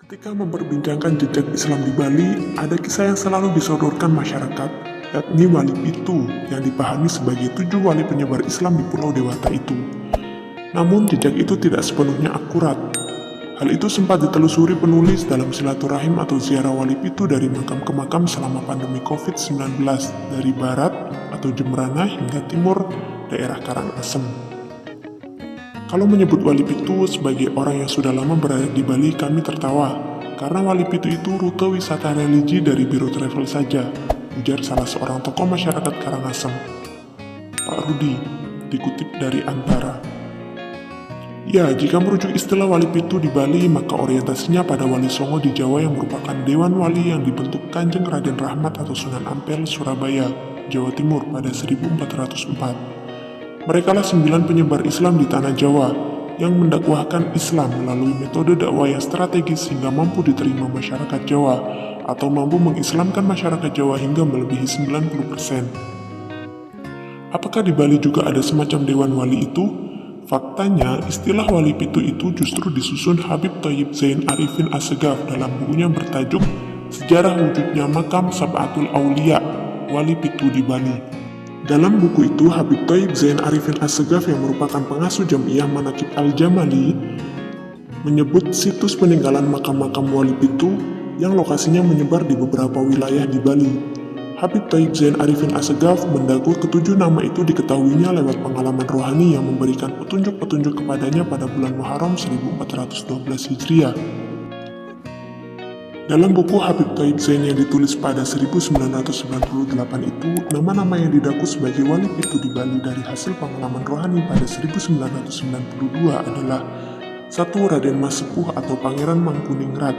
Ketika memperbincangkan jejak Islam di Bali, ada kisah yang selalu disodorkan masyarakat, yakni Wali Pitu yang dipahami sebagai 7 wali penyebar Islam di Pulau Dewata itu. Namun jejak itu tidak sepenuhnya akurat. Hal itu sempat ditelusuri penulis dalam silaturahim atau ziarah Wali Pitu dari makam ke makam selama pandemi COVID-19 dari barat atau Jembrana hingga timur daerah Karangasem. Kalau menyebut Wali Pitu sebagai orang yang sudah lama berada di Bali, kami tertawa. Karena Wali Pitu itu rute wisata religi dari Biro Travel saja, ujar salah seorang tokoh masyarakat Karangasem, Pak Rudi, dikutip dari Antara. Ya, jika merujuk istilah Wali Pitu di Bali, maka orientasinya pada Wali Songo di Jawa yang merupakan Dewan Wali yang dibentuk Kanjeng Raden Rahmat atau Sunan Ampel, Surabaya, Jawa Timur pada 1404. Merekalah 9 penyebar Islam di tanah Jawa yang mendakwahkan Islam melalui metode dakwah yang strategis hingga mampu diterima masyarakat Jawa atau mampu mengislamkan masyarakat Jawa hingga melebihi 90%. Apakah di Bali juga ada semacam Dewan Wali itu? Faktanya, istilah Wali Pitu itu justru disusun Habib Thayyib Zain Arifin Assegaf dalam bukunya bertajuk Sejarah Wujudnya Makam Sab'atul Aulia, Wali Pitu di Bali. Dalam buku itu, Habib Thayyib Zain Arifin Assegaf yang merupakan pengasuh Jamiah Manaqib Al-Jamali menyebut situs peninggalan makam-makam Wali Pitu yang lokasinya menyebar di beberapa wilayah di Bali. Habib Thayyib Zain Arifin Assegaf mendaku ketujuh nama itu diketahuinya lewat pengalaman rohani yang memberikan petunjuk-petunjuk kepadanya pada bulan Muharram 1412 Hijriah. Dalam buku Habib Thayyib Zain yang ditulis pada 1998 itu, nama-nama yang didaku sebagai Wali Pitu di Bali dari hasil pengalaman rohani pada 1992 adalah 1. Raden Mas Sepuh atau Pangeran Mangkuningrat,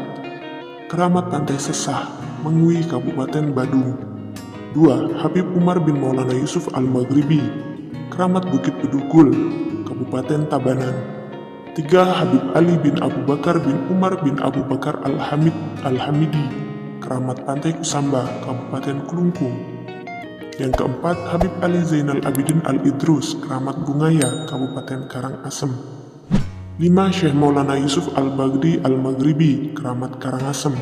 Keramat Pantai Sesah, Mengui, Kabupaten Badung. 2. Habib Umar bin Maulana Yusuf Al-Maghribi, Keramat Bukit Bedugul, Kabupaten Tabanan. 3. Habib Ali bin Abu Bakar bin Umar bin Abu Bakar Al-Hamidi, Keramat Pantai Kusamba, Kabupaten Kelungkung. Yang keempat, Habib Ali Zainal Abidin Al-Idrus, Keramat Bungaya, Kabupaten Karangasem. 5. Syekh Maulana Yusuf Al-Baghdadi Al-Maghribi, Keramat Karangasem.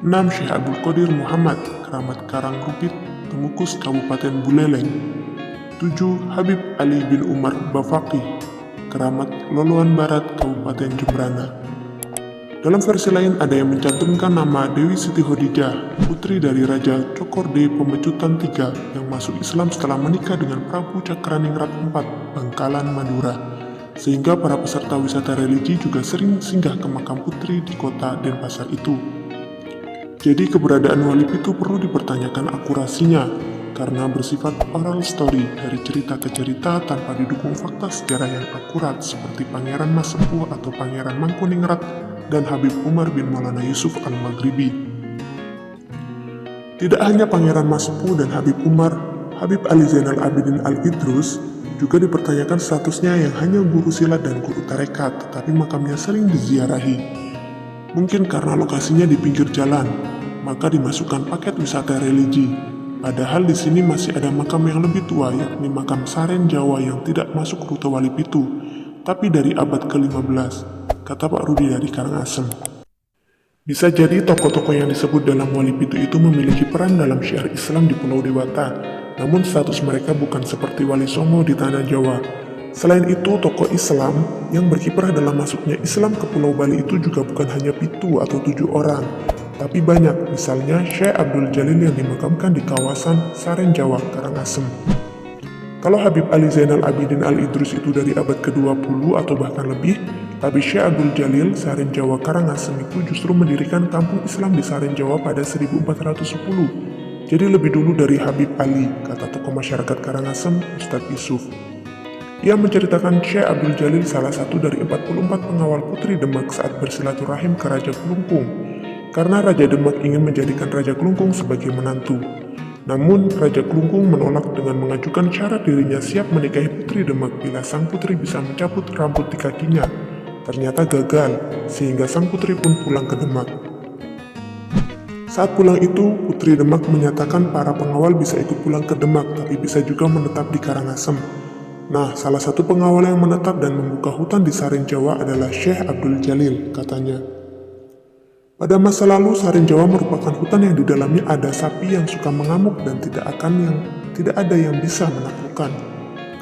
6. Syekh Abdul Qadir Muhammad, Keramat Karangrupit, Temukus, Kabupaten Buleleng. 7. Habib Ali bin Umar Bafaqih, Keramat Loloan Barat, Kabupaten Jembrana. Dalam versi lain ada yang mencantumkan nama Dewi Siti Khadijah, putri dari Raja Cokorde Pemecutan III yang masuk Islam setelah menikah dengan Prabu Cakraningrat IV, Bangkalan, Madura. Sehingga para peserta wisata religi juga sering singgah ke makam putri di kota Denpasar itu. Jadi keberadaan Wali Pitu perlu dipertanyakan akurasinya, karena bersifat oral story dari cerita ke cerita tanpa didukung fakta sejarah yang akurat seperti Pangeran Mas Sepuh atau Pangeran Mangkuningrat dan Habib Umar bin Maulana Yusuf Al-Maghribi. Tidak hanya Pangeran Mas Sepuh dan Habib Umar, Habib Ali Zainal Abidin Al-Idrus juga dipertanyakan statusnya yang hanya guru silat dan guru tarekat, tetapi makamnya sering diziarahi. Mungkin karena lokasinya di pinggir jalan, maka dimasukkan paket wisata religi. Padahal di sini masih ada makam yang lebih tua, yakni makam Saren Jawa yang tidak masuk rute Wali Pitu, tapi dari abad ke-15, kata Pak Rudi dari Karangasem. Bisa jadi tokoh-tokoh yang disebut dalam Wali Pitu itu memiliki peran dalam syiar Islam di Pulau Dewata, namun status mereka bukan seperti Wali Songo di tanah Jawa. Selain itu, tokoh Islam yang berkiprah dalam masuknya Islam ke Pulau Bali itu juga bukan hanya Pitu atau 7 orang, tapi banyak, misalnya Syekh Abdul Jalil yang dimakamkan di kawasan Saren Jawa, Karangasem. Kalau Habib Ali Zainal Abidin Al-Idrus itu dari abad ke-20 atau bahkan lebih, tapi Syekh Abdul Jalil Saren Jawa Karangasem itu justru mendirikan kampung Islam di Saren Jawa pada 1410. Jadi lebih dulu dari Habib Ali, kata tokoh masyarakat Karangasem, Ustadz Yusuf. Ia menceritakan Syekh Abdul Jalil salah satu dari 44 pengawal putri Demak saat bersilaturahim ke Raja Kelungkung, karena Raja Demak ingin menjadikan Raja Kelungkung sebagai menantu. Namun, Raja Kelungkung menolak dengan mengajukan syarat dirinya siap menikahi putri Demak bila sang putri bisa mencabut rambut di kakinya. Ternyata gagal, sehingga sang putri pun pulang ke Demak. Saat pulang itu, putri Demak menyatakan para pengawal bisa ikut pulang ke Demak, tapi bisa juga menetap di Karangasem. Nah, salah satu pengawal yang menetap dan membuka hutan di Saren Jawa adalah Syekh Abdul Jalil, katanya. Pada masa lalu, Saren Jawa merupakan hutan yang di dalamnya ada sapi yang suka mengamuk dan tidak ada yang bisa menaklukkan,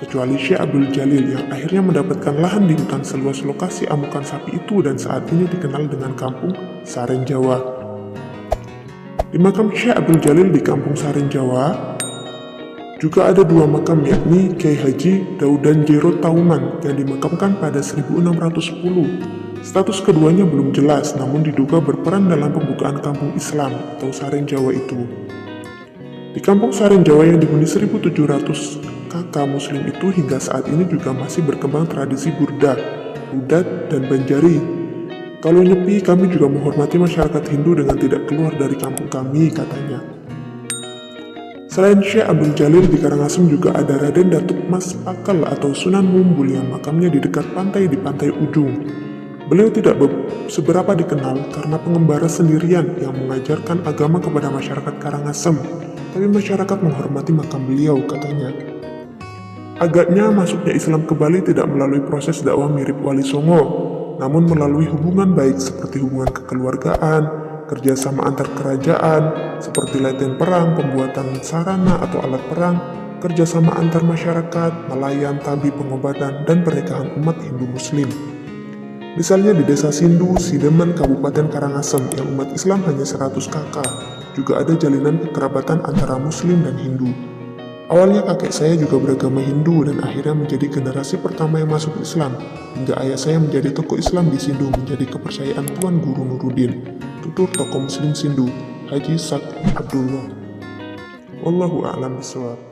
kecuali Syekh Abdul Jalil yang akhirnya mendapatkan lahan di hutan seluas lokasi amukan sapi itu dan saat ini dikenal dengan Kampung Saren Jawa. Di makam Syekh Abdul Jalil di Kampung Saren Jawa juga ada dua makam, yakni Kiai Haji Daudan Jero Tauman yang dimakamkan pada 1610. Status keduanya belum jelas, namun diduga berperan dalam pembukaan kampung Islam atau Saren Jawa itu. Di Kampung Saren Jawa yang dihuni 1.700 kakak Muslim itu hingga saat ini juga masih berkembang tradisi burda, rudat, dan banjari. Kalau nyepi, kami juga menghormati masyarakat Hindu dengan tidak keluar dari kampung kami, katanya. Selain Syekh Abdul Jalil, di Karangasem juga ada Raden Datuk Mas Pakal atau Sunan Mumbul yang makamnya di dekat pantai di Pantai Ujung. Beliau tidak seberapa dikenal karena pengembara sendirian yang mengajarkan agama kepada masyarakat Karangasem, tapi masyarakat menghormati makam beliau, katanya. Agaknya masuknya Islam ke Bali tidak melalui proses dakwah mirip Wali Songo, namun melalui hubungan baik seperti hubungan kekeluargaan, kerjasama antar kerajaan, seperti latihan perang, pembuatan sarana atau alat perang, kerjasama antar masyarakat, nelayan, tabi, pengobatan, dan pernikahan umat Hindu-Muslim. Misalnya di Desa Sindu, Sidemen, Kabupaten Karangasem yang umat Islam hanya 100 kakak, juga ada jalinan kekerabatan antara Muslim dan Hindu. Awalnya kakek saya juga beragama Hindu dan akhirnya menjadi generasi pertama yang masuk Islam, hingga ayah saya menjadi tokoh Islam di Sindu menjadi kepercayaan Tuan Guru Nurudin, tutur tokoh Muslim Sindu, Haji Sak Abdullah. Wallahu a'lam bishawab.